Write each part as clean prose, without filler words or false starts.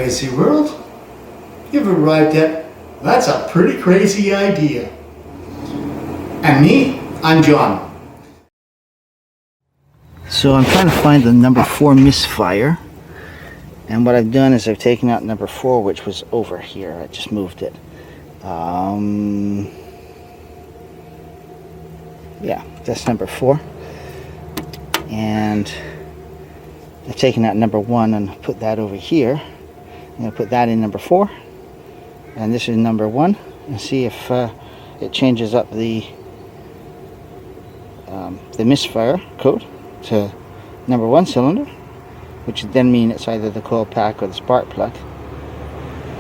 crazy world, you've arrived at That's a Pretty Crazy Idea. And me, I'm John. So I'm trying to find the number 4 misfire, and what I've done is I've taken out number 4, which was over here. I just moved it. Yeah, that's number 4, and I've taken out number 1 and put that over here. I'm going to put that in number 4, and this is number 1, and see if it changes up the misfire code to number 1 cylinder, which would then mean it's either the coil pack or the spark plug,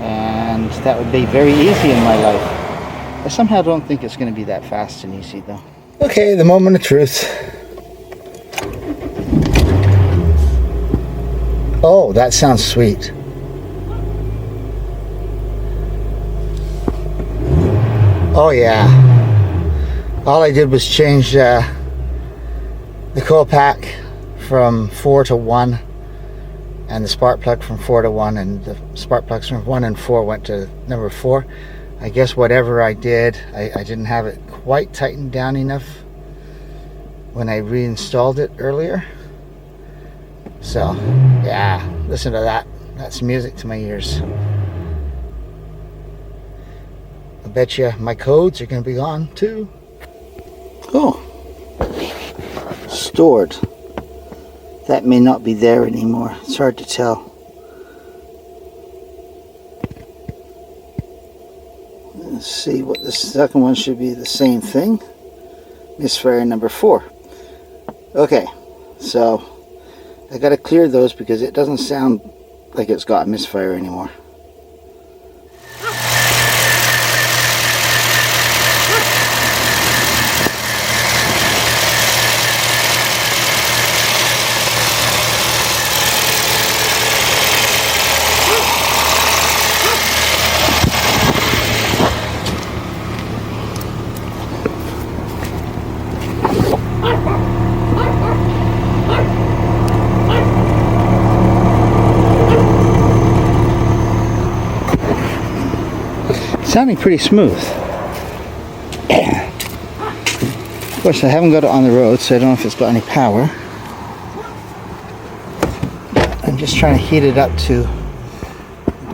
and that would be very easy in my life. I somehow don't think it's going to be that fast and easy though. Okay, the moment of truth. Oh, that sounds sweet. Oh yeah, all I did was change the coil pack from 4 to 1 and the spark plug from 4 to 1, and the spark plugs from 1 and 4 went to number 4. I guess whatever I did, I didn't have it quite tightened down enough when I reinstalled it earlier. So yeah, listen to that. That's music to my ears. I bet you my codes are going to be gone too. Oh, stored. That may not be there anymore. It's hard to tell. Let's see what the second one should be. The same thing. Misfire number 4. Okay, so I got to clear those because it doesn't sound like it's got a misfire anymore. Sounding pretty smooth. Of course, I haven't got it on the road, so I don't know if it's got any power. I'm just trying to heat it up to,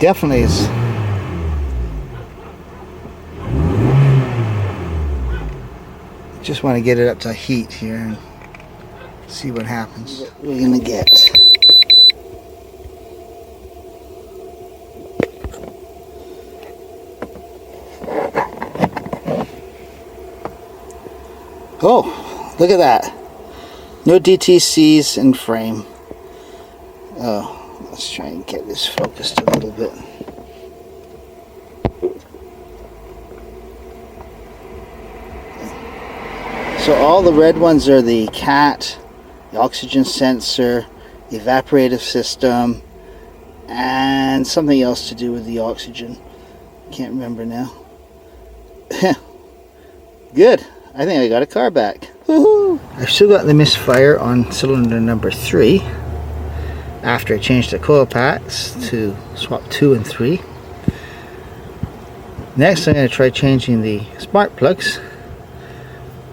definitely is. Just want to get it up to heat here and see what happens. What we're gonna get. Oh, look at that. No DTCs in frame. Oh, let's try and get this focused a little bit. So all the red ones are the CAT, the oxygen sensor, the evaporative system, and something else to do with the oxygen. Can't remember now. Good. I think I got a car back. Woohoo! I've still got the misfire on cylinder number 3 after I changed the coil packs to swap 2 and 3. Next I'm going to try changing the spark plugs,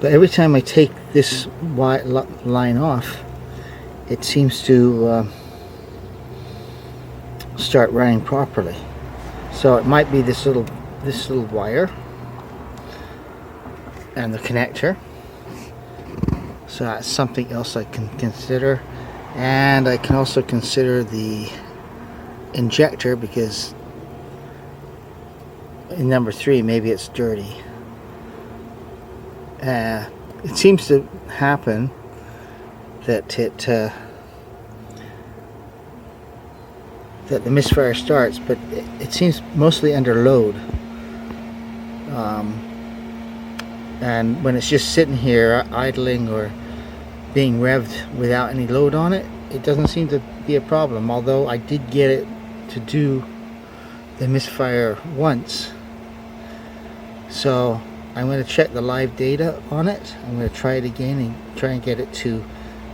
but every time I take this white line off, it seems to start running properly. So it might be this little wire and the connector. So that's something else I can consider, and I can also consider the injector, because in number 3 maybe it's dirty. It seems to happen that that the misfire starts, but it seems mostly under load. And when it's just sitting here idling or being revved without any load on it, it doesn't seem to be a problem, although I did get it to do the misfire once. So I'm going to check the live data on it. I'm going to try it again and try and get it to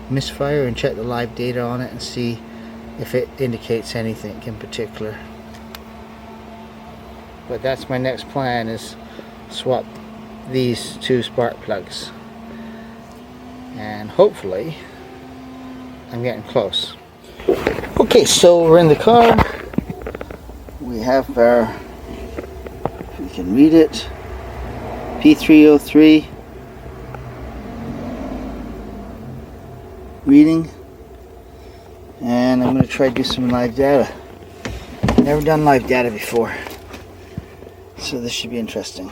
misfire and check the live data on it and see if it indicates anything in particular. but that's my next plan, is swap these two spark plugs, and hopefully I'm getting close. Okay, so we're in the car. We have our, if you can read it, P303 reading, and I'm going to try to do some live data. Never done live data before, so this should be interesting.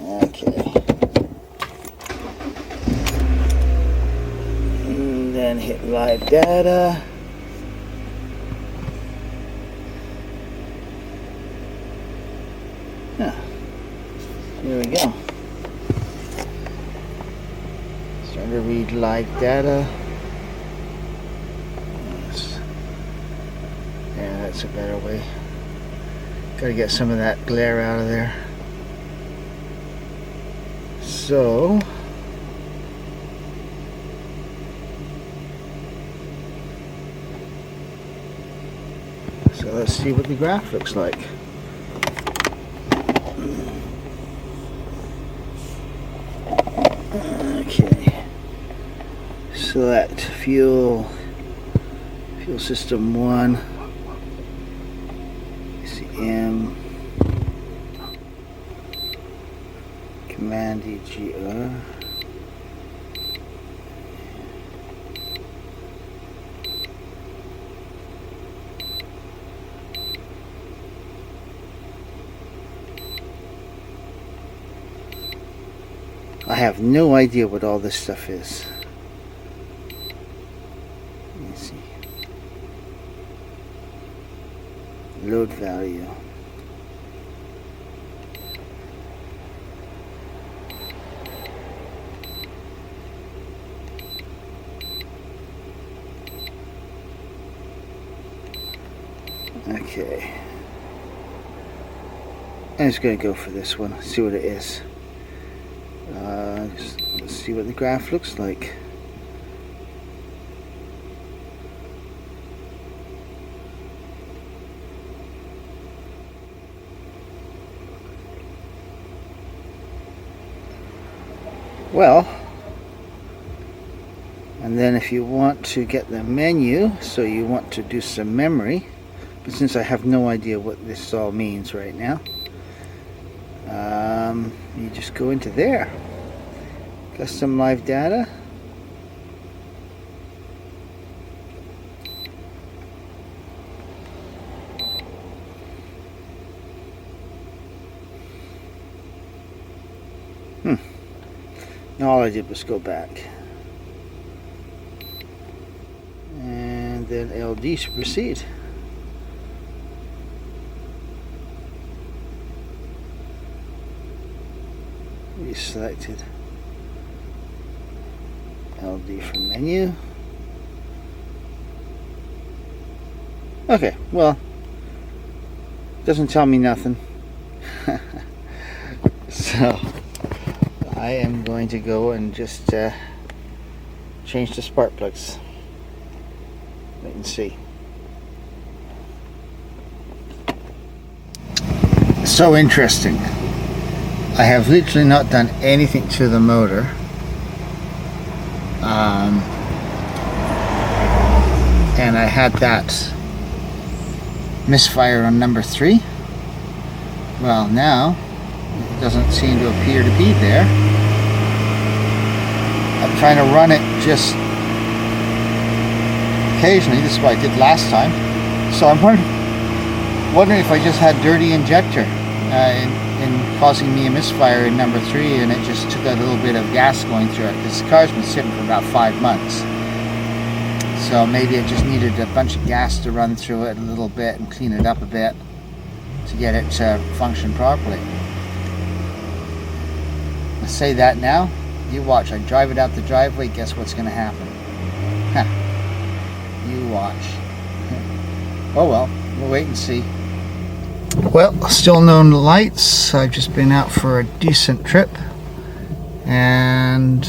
Okay. And then hit live data. Yeah. Here we go. Start to read live data. Yes. Yeah, that's a better way. Gotta get some of that glare out of there. So let's see what the graph looks like. Okay. Select fuel system 1. CM. Command EGR. I have no idea what all this stuff is. Let me see. Load value. Okay. I'm just going to go for this one, see what it is. Let's see what the graph looks like. Well, and then if you want to get the menu, so you want to do some memory, but since I have no idea what this all means right now, you just go into there. Custom live data. Now all I did was go back. And then LD should proceed. We selected LD from menu. Okay, well, doesn't tell me nothing. So I am going to go and just change the spark plugs. Wait and see. So interesting. I have literally not done anything to the motor. And I had that misfire on number 3. Well, now it doesn't seem to appear to be there. I'm trying to run it just occasionally. This is what I did last time. So I'm wondering if I just had dirty injector in causing me a misfire in number 3, and it just took a little bit of gas going through it. This car's been sitting for about 5 months. So maybe it just needed a bunch of gas to run through it a little bit and clean it up a bit to get it to function properly. I say that now, you watch. I drive it out the driveway, guess what's going to happen? You watch. Oh well, we'll wait and see. Well, still no lights. I've just been out for a decent trip, and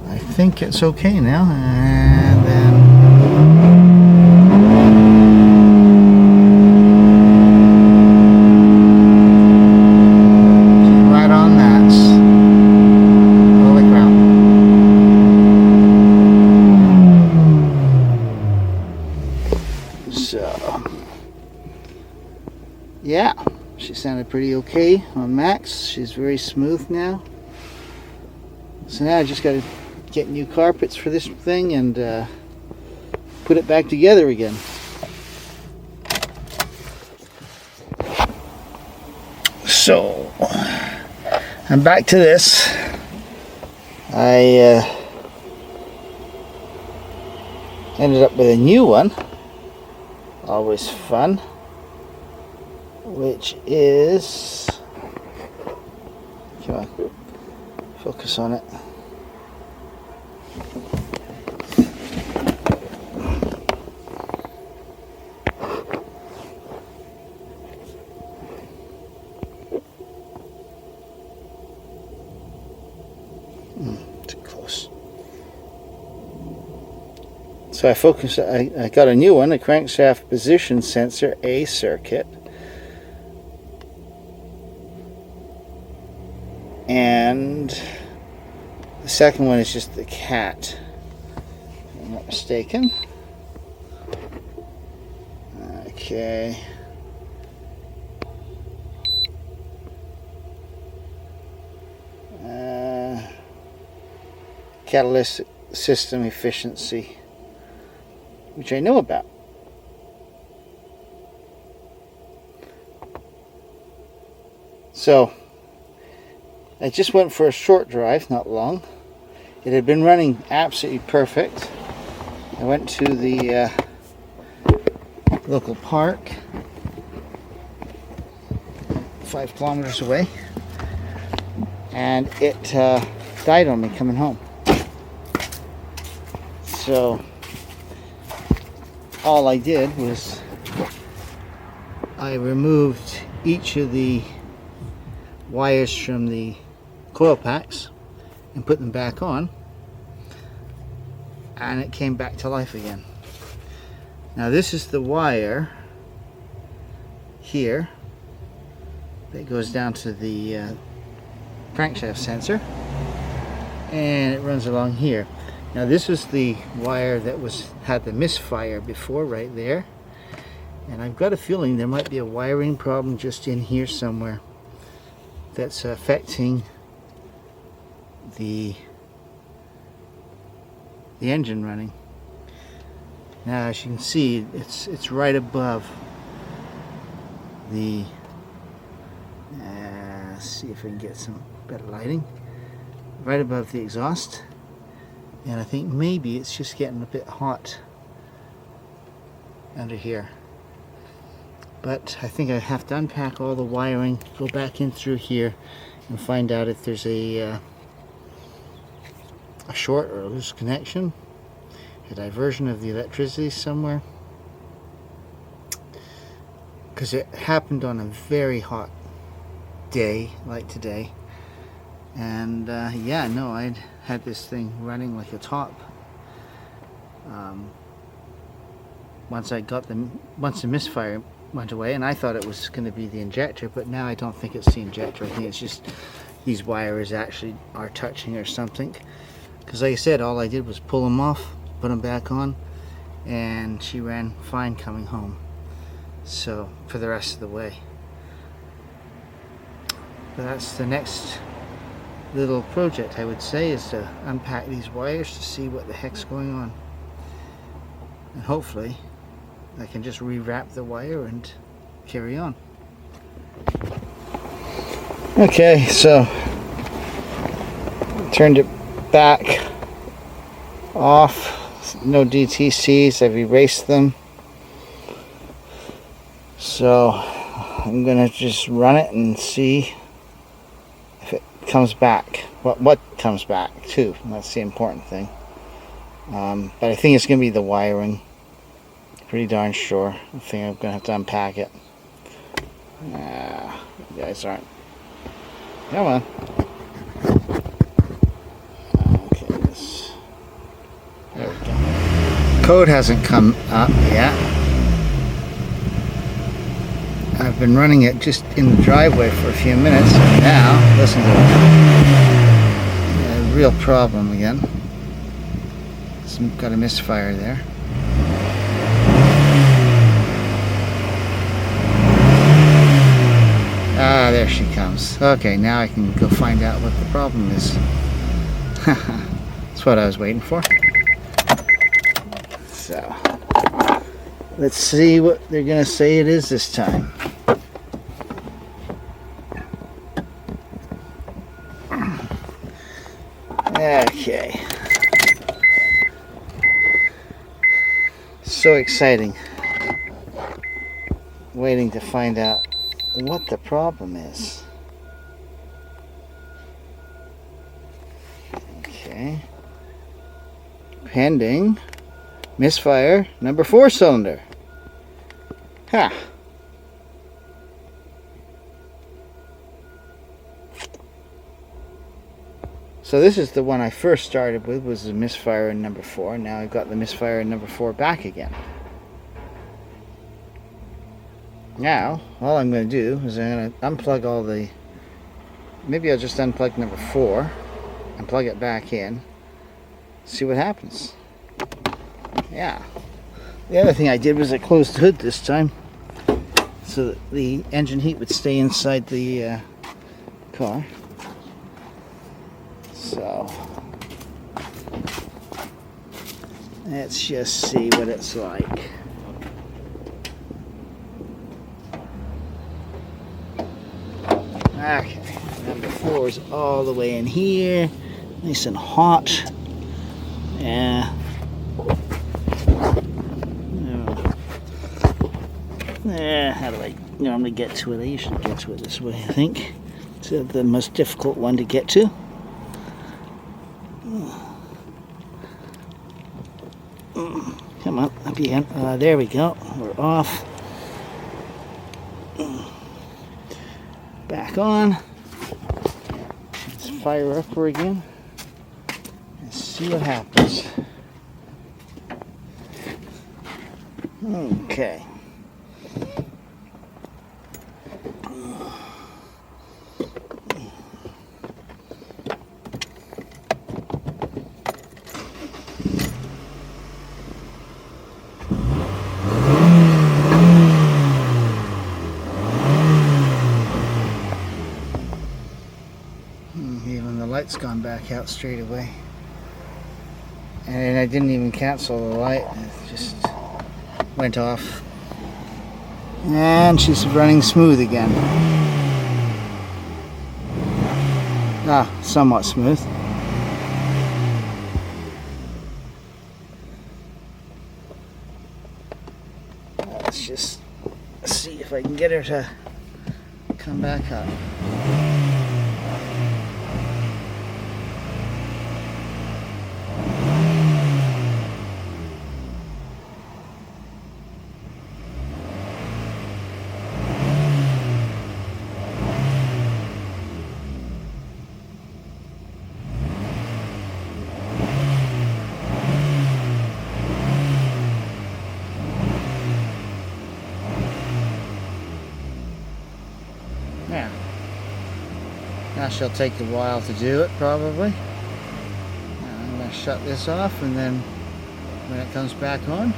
I think it's okay now. And then pretty okay on max. She's very smooth now. So now I just got to get new carpets for this thing and put it back together again. So I'm back to this. I ended up with a new one. Always fun. Which is, come on, focus on it. Too close. So I got a new one, a crankshaft position sensor A circuit. And the second one is just the cat, if I'm not mistaken. Okay. Catalyst system efficiency, which I know about. So I just went for a short drive, not long. It had been running absolutely perfect. I went to the local park, 5 kilometers away, and it died on me coming home. So all I did was I removed each of the wires from the coil packs and put them back on, and it came back to life again. Now this is the wire here that goes down to the crankshaft sensor, and it runs along here. Now this is the wire that had the misfire before, right there, and I've got a feeling there might be a wiring problem just in here somewhere that's affecting the engine running. Now as you can see, it's right above the let's see if I can get some better lighting, right above the exhaust, and I think maybe it's just getting a bit hot under here. But I think I have to unpack all the wiring, go back in through here, and find out if there's a short or a loose connection, a diversion of the electricity somewhere, because it happened on a very hot day like today. And yeah, no, I'd had this thing running like a top. Once the misfire went away, and I thought it was going to be the injector, but now I don't think it's the injector. I think it's just these wires actually are touching or something. Because like I said, all I did was pull them off, put them back on, and she ran fine coming home. So for the rest of the way. But that's the next little project, I would say, is to unpack these wires to see what the heck's going on. And hopefully I can just rewrap the wire and carry on. Okay, so turned it back off. No DTCs, I've erased them. So I'm gonna just run it and see if it comes back. What comes back too, that's the important thing. But I think it's gonna be the wiring. Pretty darn sure. I think I'm gonna have to unpack it. You guys aren't. Come on. Okay, there we go. Code hasn't come up yet. I've been running it just in the driveway for a few minutes, and now, listen to it. A real problem again. Got a misfire there. Ah, there she comes. Okay, now I can go find out what the problem is. That's what I was waiting for. So, let's see what they're going to say it is this time. Okay. So exciting. Waiting to find out what the problem is. Okay. Pending misfire number 4 cylinder. Ha. So this is the one I first started with, was the misfire in number 4. Now I've got the misfire in number 4 back again. Now, all I'm going to do is I'm going to unplug all the... Maybe I'll just unplug number 4 and plug it back in. See what happens. Yeah. The other thing I did was I closed the hood this time so that the engine heat would stay inside the car. So, let's just see what it's like. Okay, number 4 is all the way in here, nice and hot. Yeah. How do I normally get to it? I usually get to it this way, I think. It's the most difficult one to get to. Come on, up again. There we go. We're off. Back on. Let's fire up her again and see what happens. Okay. Even the light's gone back out straight away. And I didn't even cancel the light, it just went off. And she's running smooth again. Somewhat smooth. Let's just see if I can get her to come back up. Yeah. Now she'll take a while to do it, probably. Now I'm going to shut this off, and then when it comes back on.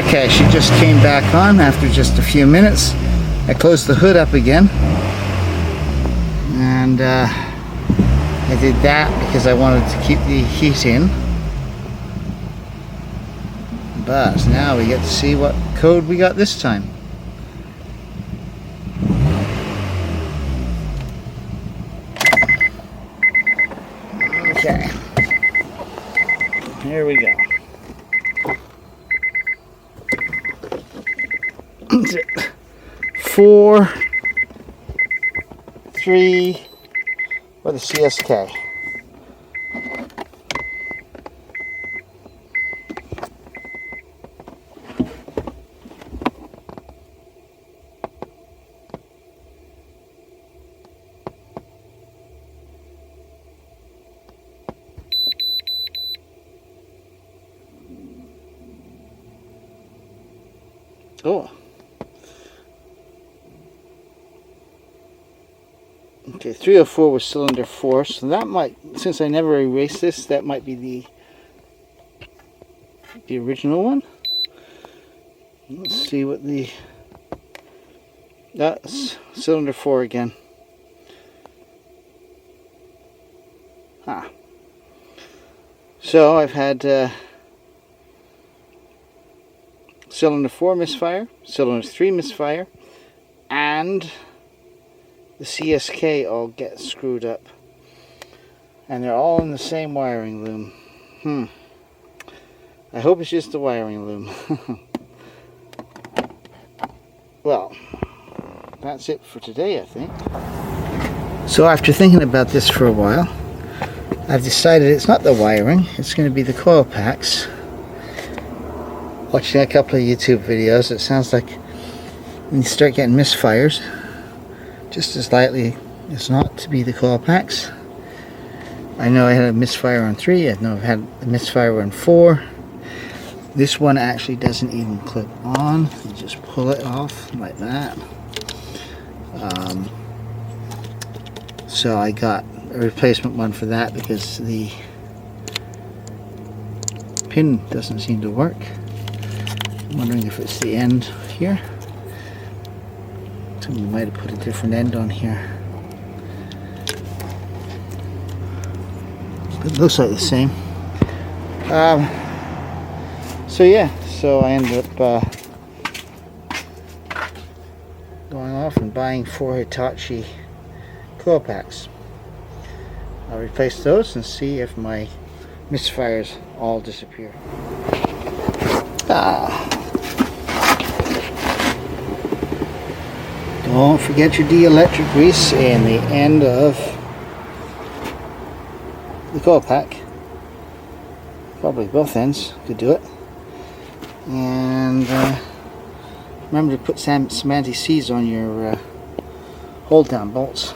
Okay, she just came back on after just a few minutes. I closed the hood up again. And I did that because I wanted to keep the heat in. But now we get to see what code we got this time. Okay, here we go. 4, 3, or the CSK. Oh. Okay, 304 was cylinder 4, so that might, since I never erased this, that might be the original one. Let's see what the That's cylinder 4 again. So I've had cylinder 4 misfire, cylinder 3 misfire, and the CSK all get screwed up. And they're all in the same wiring loom. I hope it's just the wiring loom. Well, that's it for today, I think. So after thinking about this for a while, I've decided it's not the wiring, it's going to be the coil packs. Watching a couple of YouTube videos, it sounds like when you start getting misfires, just as likely as not to be the coil packs. I know I had a misfire on 3, I know I've had a misfire on 4. This one actually doesn't even clip on, you just pull it off like that. So I got a replacement one for that because the pin doesn't seem to work. I'm wondering if it's the end here. Somebody might have put a different end on here. But it looks like the same. So yeah, so I ended up going off and buying 4 Hitachi coil packs. I'll replace those and see if my misfires all disappear. Don't forget your dielectric grease and the end of the coil pack. Probably both ends could do it. And remember to put some anti-seize on your hold down bolts.